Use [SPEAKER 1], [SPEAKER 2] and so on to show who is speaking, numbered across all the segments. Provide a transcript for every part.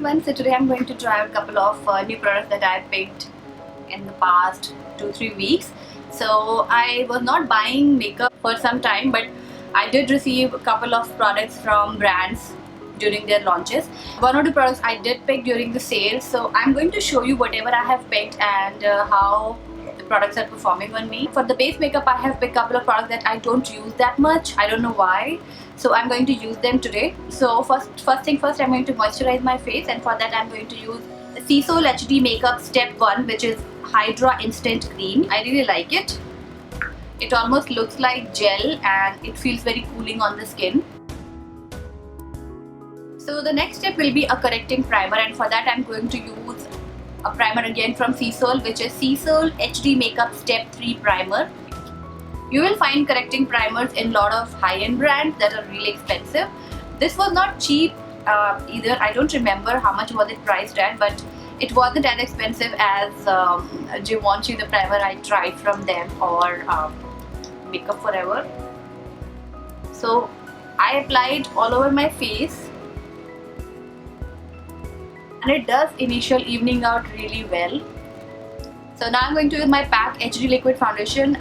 [SPEAKER 1] everyone, so today I'm going to try out a couple of new products that I picked in the past 2-3 weeks. So I was not buying makeup for some time, but I did receive a couple of products from brands during their launches. One or two products I did pick during the sale, so I'm going to show you whatever I have picked and how the products are performing on me. For the base makeup, I have picked a couple of products that I don't use that much. I don't know why. So I'm going to use them today. So first thing first, I'm going to moisturize my face, and for that I'm going to use the SeaSoul HD Makeup Step 1, which is Hydra Instant Cream. I really like it. It almost looks like gel and it feels very cooling on the skin. So the next step will be a correcting primer, and for that I'm going to use a primer again from SeaSoul, which is SeaSoul HD Makeup Step 3 Primer. You will find correcting primers in a lot of high-end brands that are really expensive. This was not cheap either. I don't remember how much was it priced at, but it wasn't as expensive as Givenchy, the primer I tried from them, or Makeup Forever. So I applied all over my face, and it does initial evening out really well. So now I'm going to use my PAC HD Liquid Foundation.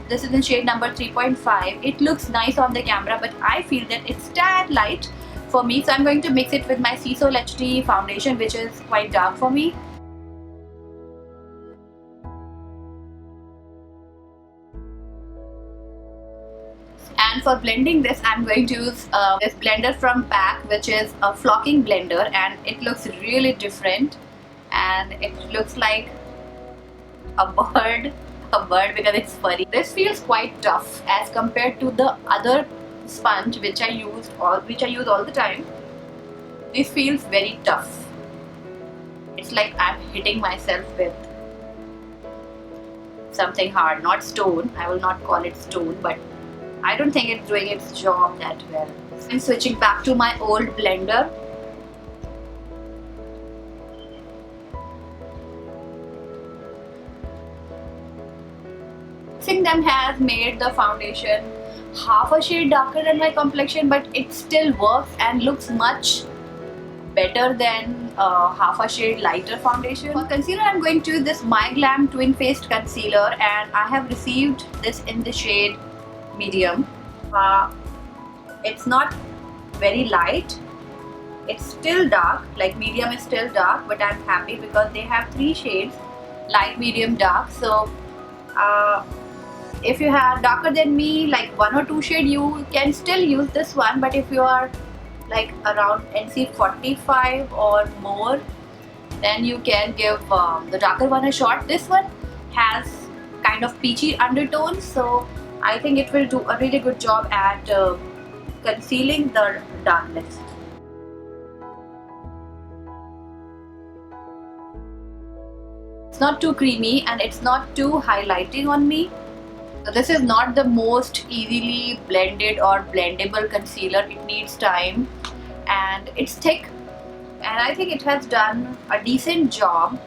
[SPEAKER 1] This is in shade number 3.5. It looks nice on the camera, but I feel that it's tad light for me. So I'm going to mix it with my SeaSoul HD Foundation, which is quite dark for me. And for blending this, I'm going to use this blender from PAC, which is a flocking blender, and it looks really different, and it looks like a bird because it's furry. This feels quite tough as compared to the other sponge which I use all the time. This feels very tough. It's like I'm hitting myself with something hard, not stone. I will not call it stone, but I don't think it's doing its job that well. I'm switching back to my old blender. Mixing them has made the foundation half a shade darker than my complexion, but it still works and looks much better than half a shade lighter foundation. For concealer, I'm going to use this MyGlamm Twin Faced Concealer, and I have received this in the shade medium. It's not very light. It's still dark, like medium is still dark, but I'm happy because they have 3 shades, light, medium, dark. So if you have darker than me, like 1 or 2 shade, you can still use this one. But if you are like around NC 45 or more, then you can give the darker one a shot. This one has kind of peachy undertones, so I think it will do a really good job at concealing the darkness. It's not too creamy and it's not too highlighting on me. So this is not the most easily blended or blendable concealer. It needs time, and it's thick, and I think it has done a decent job,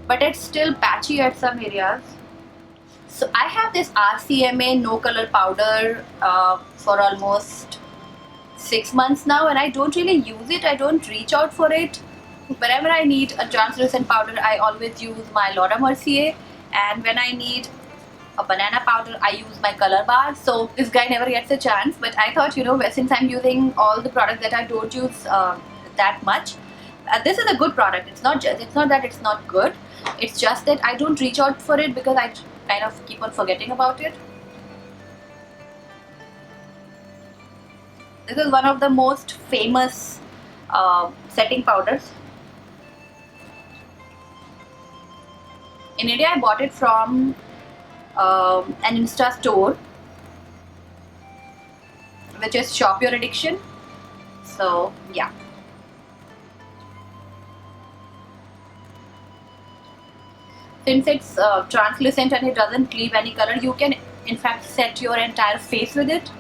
[SPEAKER 1] but it's still patchy at some areas. So I have this RCMA no color powder for almost 6 months now, and I don't really use it. I don't reach out for it. Whenever I need a translucent powder, I always use my Laura Mercier, and when I need a banana powder, I use my Color Bar. So this guy never gets a chance, but I thought, you know, since I'm using all the products that I don't use that much, this is a good product. It's not that it's not good. It's just that I don't reach out for it because I kind of keep on forgetting about it. This is one of the most famous setting powders. In India, I bought it from an Insta store, which is Shop Your Addiction. So yeah. Since it's translucent and it doesn't leave any color, you can in fact set your entire face with it.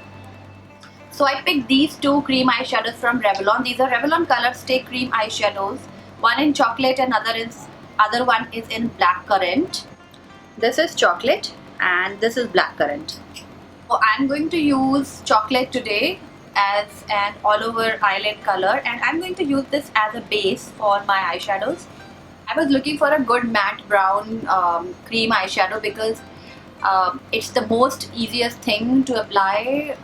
[SPEAKER 1] So I picked these 2 cream eyeshadows from Revlon. These are Revlon ColorStay cream eyeshadows. One in chocolate and other one is in blackcurrant. This is chocolate and this is blackcurrant. So I'm going to use chocolate today as an all over eyelid color, and I'm going to use this as a base for my eyeshadows. I was looking for a good matte brown cream eyeshadow because it's the most easiest thing to apply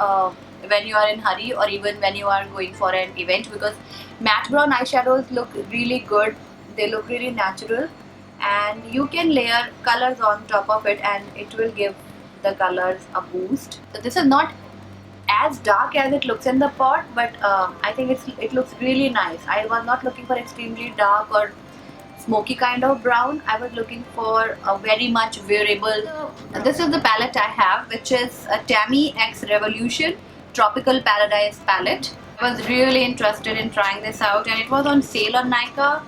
[SPEAKER 1] when you are in hurry or even when you are going for an event, because matte brown eyeshadows look really good, they look really natural, and you can layer colors on top of it and it will give the colors a boost. So this is not as dark as it looks in the pot, but I think it looks really nice. I was not looking for extremely dark or smoky kind of brown. I was looking for a very much wearable. This is the palette I have, which is a Tammy X Revolution Tropical Paradise palette. I was really interested in trying this out and it was on sale on Nykaa.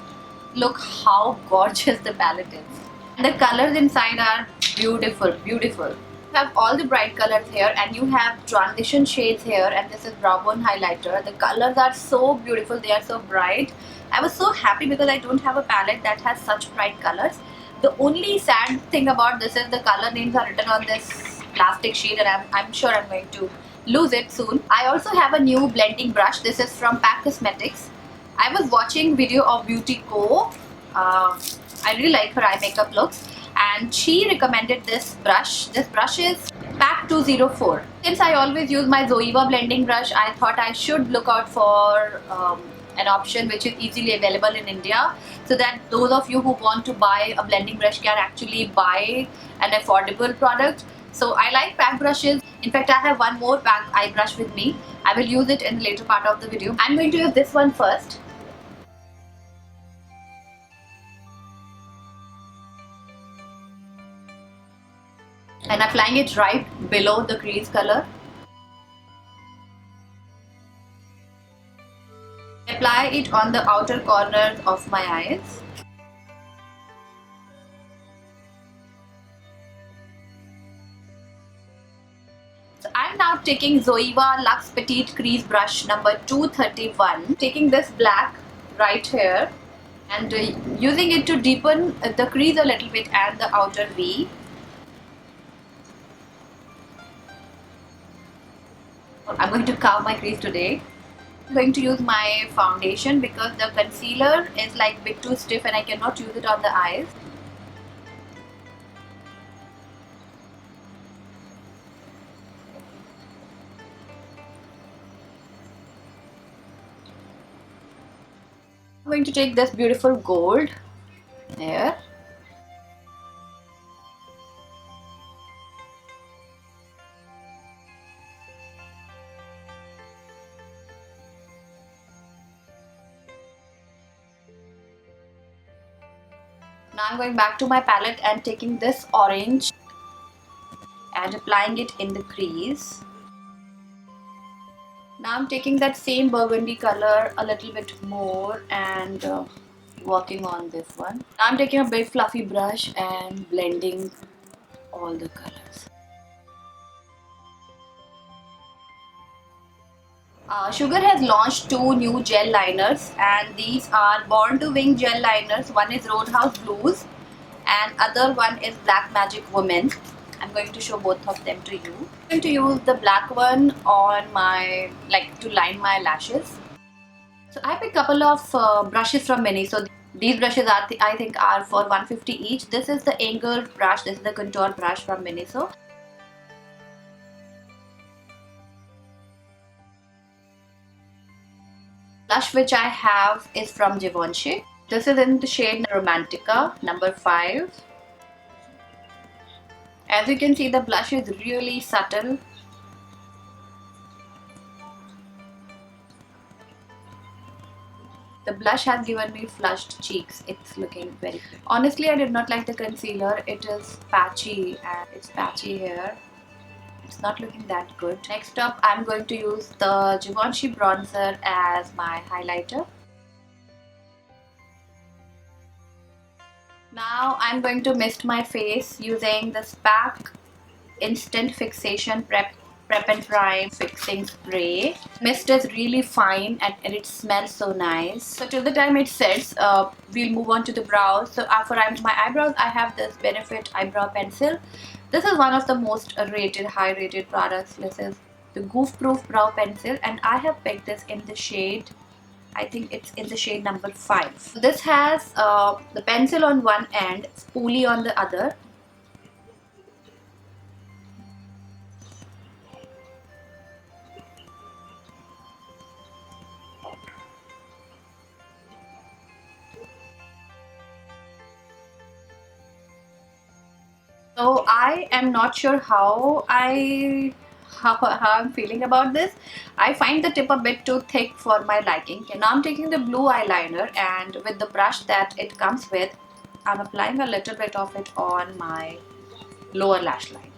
[SPEAKER 1] Look how gorgeous the palette is. And the colors inside are beautiful, beautiful. You have all the bright colors here and you have transition shades here, and this is brow bone highlighter. The colors are so beautiful, they are so bright. I was so happy because I don't have a palette that has such bright colors. The only sad thing about this is the color names are written on this plastic sheet, and I'm sure I'm going to lose it soon. I also have a new blending brush. This is from PAC Cosmetics. I was watching video of Beauty Co. I really like her eye makeup looks, and she recommended this brush. This brush is PAC 204. Since I always use my Zoeva blending brush, I thought I should look out for an option which is easily available in India, so that those of you who want to buy a blending brush can actually buy an affordable product. So I like PAC brushes. In fact, I have one more PAC eye brush with me. I will use it in the later part of the video. I'm going to use this one first. And applying it right below the crease color. Apply it on the outer corners of my eyes. So I'm now taking Zoeva Luxe Petite Crease Brush number 231. Taking this black right here and using it to deepen the crease a little bit and the outer V. I'm going to carve my crease today. I'm going to use my foundation because the concealer is like a bit too stiff and I cannot use it on the eyes. I'm going to take this beautiful gold there. Now I'm going back to my palette and taking this orange and applying it in the crease. Now I'm taking that same burgundy color a little bit more and working on this one. Now I'm taking a big fluffy brush and blending all the colors. Sugar has launched 2 new gel liners, and these are Born to Wing gel liners. One is Roadhouse Blues and other one is Black Magic Woman. I'm going to show both of them to you. I'm going to use the black one on my, to line my lashes. So I have a couple of brushes from Mini. So these brushes are, I think, are for 150 each. This is the angled brush. This is the contour brush from Miniso. Blush which I have is from Givenchy. This is in the shade Romantica number 5. As you can see, the blush is really subtle. The blush has given me flushed cheeks. It's looking very good. Honestly, I did not like the concealer. It is patchy and it's patchy here. It's not looking that good. Next up, I'm going to use the Givenchy bronzer as my highlighter. Now I'm going to mist my face using the PAC Instant Fixation Prep and Prime Fixing Spray. Mist is really fine and it smells so nice. So till the time it sets, we'll move on to the brows. So for my eyebrows, I have this Benefit Eyebrow Pencil. This is one of the most high rated products. This is the Goof Proof Brow Pencil, and I have picked this in the shade, I think it's in the shade number 5. So this has the pencil on one end, spoolie on the other. So I am not sure how I'm feeling about this. I find the tip a bit too thick for my liking. Okay, now I'm taking the blue eyeliner, and with the brush that it comes with, I'm applying a little bit of it on my lower lash line.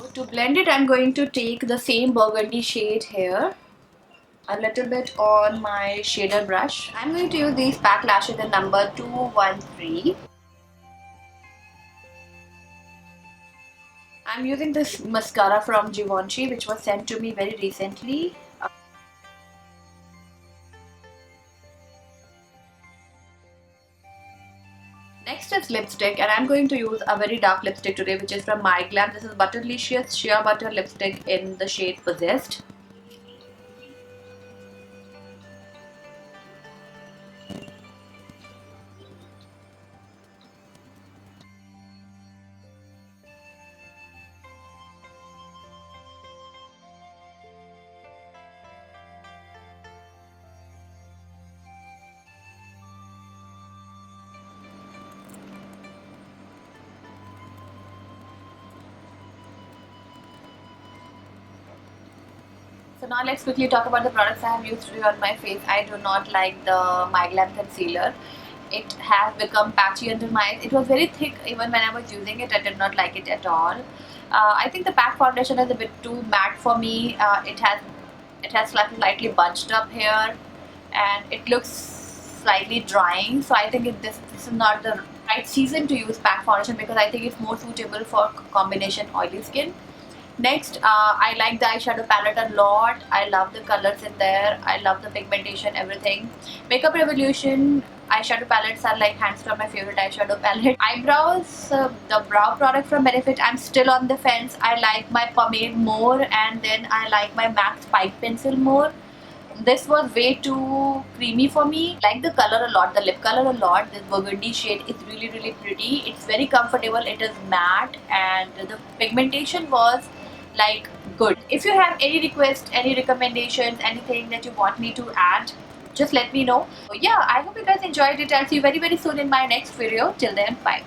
[SPEAKER 1] So to blend it, I'm going to take the same burgundy shade here, a little bit on my shader brush. I'm going to use these PAC lashes in number 213. I'm using this mascara from Givenchy, which was sent to me very recently. Next is lipstick, and I'm going to use a very dark lipstick today, which is from MyGlamm. This is Butterlicious Sheer Butter Lipstick in the shade Possessed. So now let's quickly talk about the products I have used today on my face. I do not like the MyGlamm concealer. It has become patchy under my eyes. It was very thick even when I was using it. I did not like it at all. I think the PAC foundation is a bit too matte for me. It has slightly bunched up here, and it looks slightly drying. So I think this is not the right season to use PAC foundation, because I think it's more suitable for combination oily skin. Next, I like the eyeshadow palette a lot. I love the colors in there. I love the pigmentation, everything. Makeup Revolution eyeshadow palettes are like hands down my favorite eyeshadow palette. Eyebrows, the brow product from Benefit, I'm still on the fence. I like my pomade more, and then I like my MAC Spike pencil more. This was way too creamy for me. I like the color a lot, the lip color a lot. This burgundy shade is really pretty. It's very comfortable. It is matte, and the pigmentation was like good. If you have any requests, any recommendations, anything that you want me to add, just let me know. So yeah, I hope you guys enjoyed it. I'll see you very soon in my next video. Till then, bye.